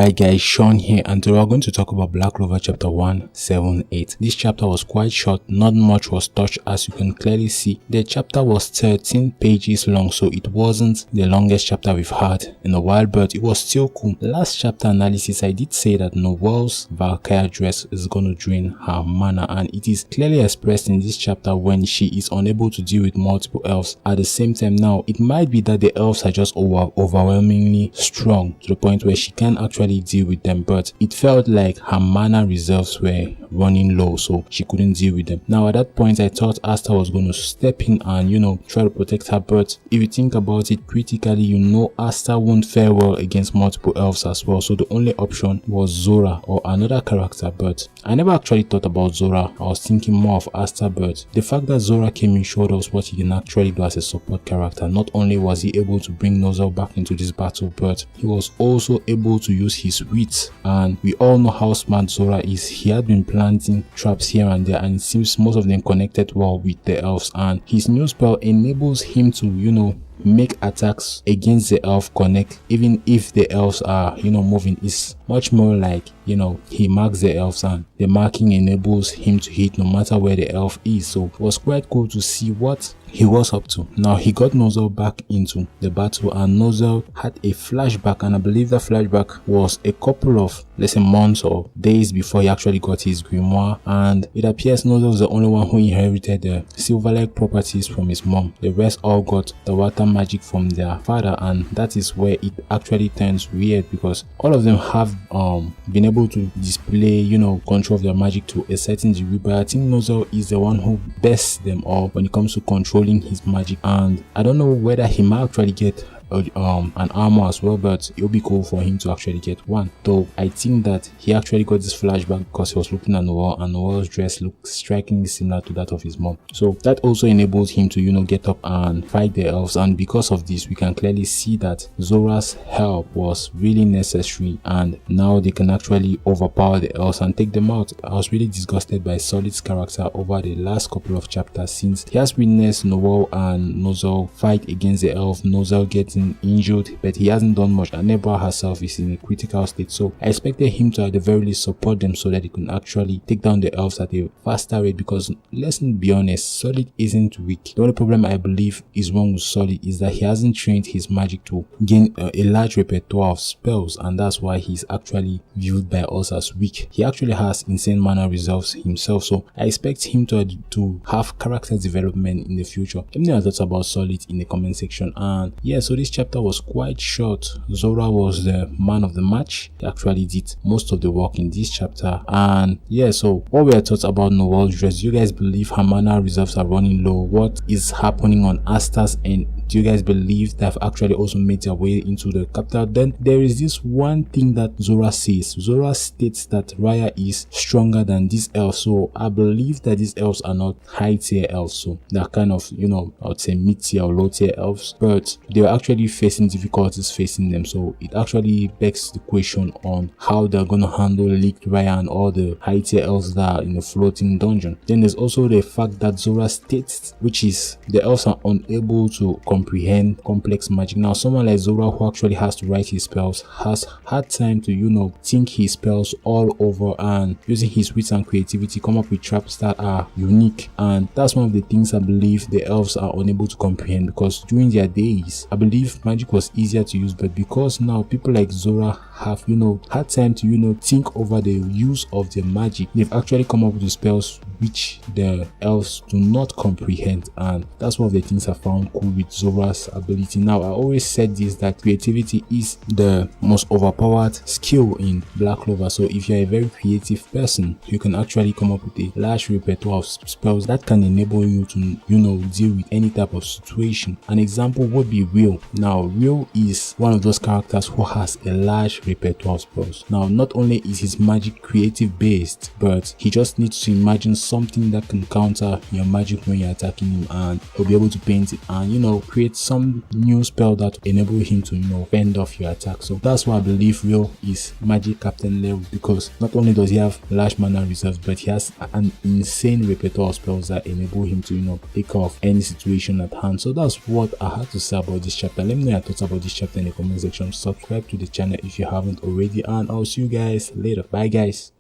Alright guys, Sean here, and today we're going to talk about Black Clover chapter 178. This chapter was quite short, not much was touched as you can clearly see. The chapter was 13 pages long, so it wasn't the longest chapter we've had in a while, but it was still cool. Last chapter analysis, I did say that Noelle's Valkyrie dress is going to drain her mana, and it is clearly expressed in this chapter when she is unable to deal with multiple elves at the same time. Now, it might be that the elves are just overwhelmingly strong to the point where she can actually deal with them, but it felt like her mana reserves were running low, so she couldn't deal with them. Now at that point I thought Asta was going to step in and try to protect her, but if you think about it critically, Asta won't fare well against multiple elves as well, so the only option was Zora or another character. But I never actually thought about Zora. I was thinking more of Asta, but the fact that Zora came in showed us what he can actually do as a support character. Not only was he able to bring Nozel back into this battle, but he was also able to use his wits, and we all know how smart Zora is. He had been planting traps here and there, and it seems most of them connected well with the elves, and his new spell enables him to make attacks against the elf connect even if the elves are moving. Is much more like he marks the elves, and the marking enables him to hit no matter where the elf is. So it was quite cool to see what he was up to. Now he got Nozel back into the battle, and Nozel had a flashback, and I believe that flashback was a couple of, let's say, months or days before he actually got his grimoire, and it appears Nozel was the only one who inherited the silver-like properties from his mom. The rest all got the water magic from their father, and that is where it actually turns weird, because all of them have been able to display control of their magic to a certain degree, but I think Nozel is the one who bests them all when it comes to controlling his magic. And I don't know whether he might actually get an armor as well, but it would be cool for him to actually get one. Though I think that he actually got this flashback because he was looking at Noelle, and Noelle's dress looked strikingly similar to that of his mom, so that also enables him to get up and fight the elves. And because of this, we can clearly see that Zora's help was really necessary, and now they can actually overpower the elves and take them out. I was really disgusted by Solid's character over the last couple of chapters, since he has witnessed Noelle and Nozel fight against the elf, Nozel getting injured, but he hasn't done much, and Nebra herself is in a critical state. So I expected him to at the very least support them so that he can actually take down the elves at a faster rate, because let's be honest, Solid isn't weak. The only problem I believe is wrong with Solid is that he hasn't trained his magic to gain a large repertoire of spells, and that's why he's actually viewed by us as weak. He actually has insane mana reserves himself, so I expect him to have character development in the future. Let me know your thoughts about Solid in the comment section. And yeah, so this chapter was quite short. Zora was the man of the match. He actually did most of the work in this chapter. And yeah, so what were your thoughts about Noelle's dress? Do you guys believe her mana reserves are running low? What is happening on Asta's end? Do you guys believe they've actually also made their way into the capital? Then there is this one thing that Zora says. Zora states that Raya is stronger than these elves, so I believe that these elves are not high tier elves, so they're kind of I would say mid tier or low tier elves, but they're actually facing difficulties facing them. So it actually begs the question on how they're going to handle leaked Raya and all the high tier elves that are in the floating dungeon. Then there's also the fact that Zora states, which is the elves are unable to comprehend complex magic. Now someone like Zora, who actually has to write his spells, has had time to think his spells all over, and using his wits and creativity come up with traps that are unique. And that's one of the things I believe the elves are unable to comprehend, because during their days I believe magic was easier to use, but because now people like Zora have had time to think over the use of their magic, they've actually come up with spells which the elves do not comprehend. And that's one of the things I found cool with Zora's ability. Now I always said this, that creativity is the most overpowered skill in Black Clover. So if you're a very creative person, you can actually come up with a large repertoire of spells that can enable you to deal with any type of situation. An example would be Will. Now Will is one of those characters who has a large repertoire of spells. Now not only is his magic creative based, but he just needs to imagine something that can counter your magic when you're attacking him, and he'll be able to paint it and create some new spell that will enable him to, you know, fend off your attack. So that's why I believe Will is Magic Captain level, because not only does he have large mana reserves, but he has an insane repertoire of spells that enable him to, you know, take off any situation at hand. So that's what I had to say about this chapter. Let me know your thoughts about this chapter in the comment section. Subscribe to the channel if you haven't already, and I'll see you guys later. Bye guys.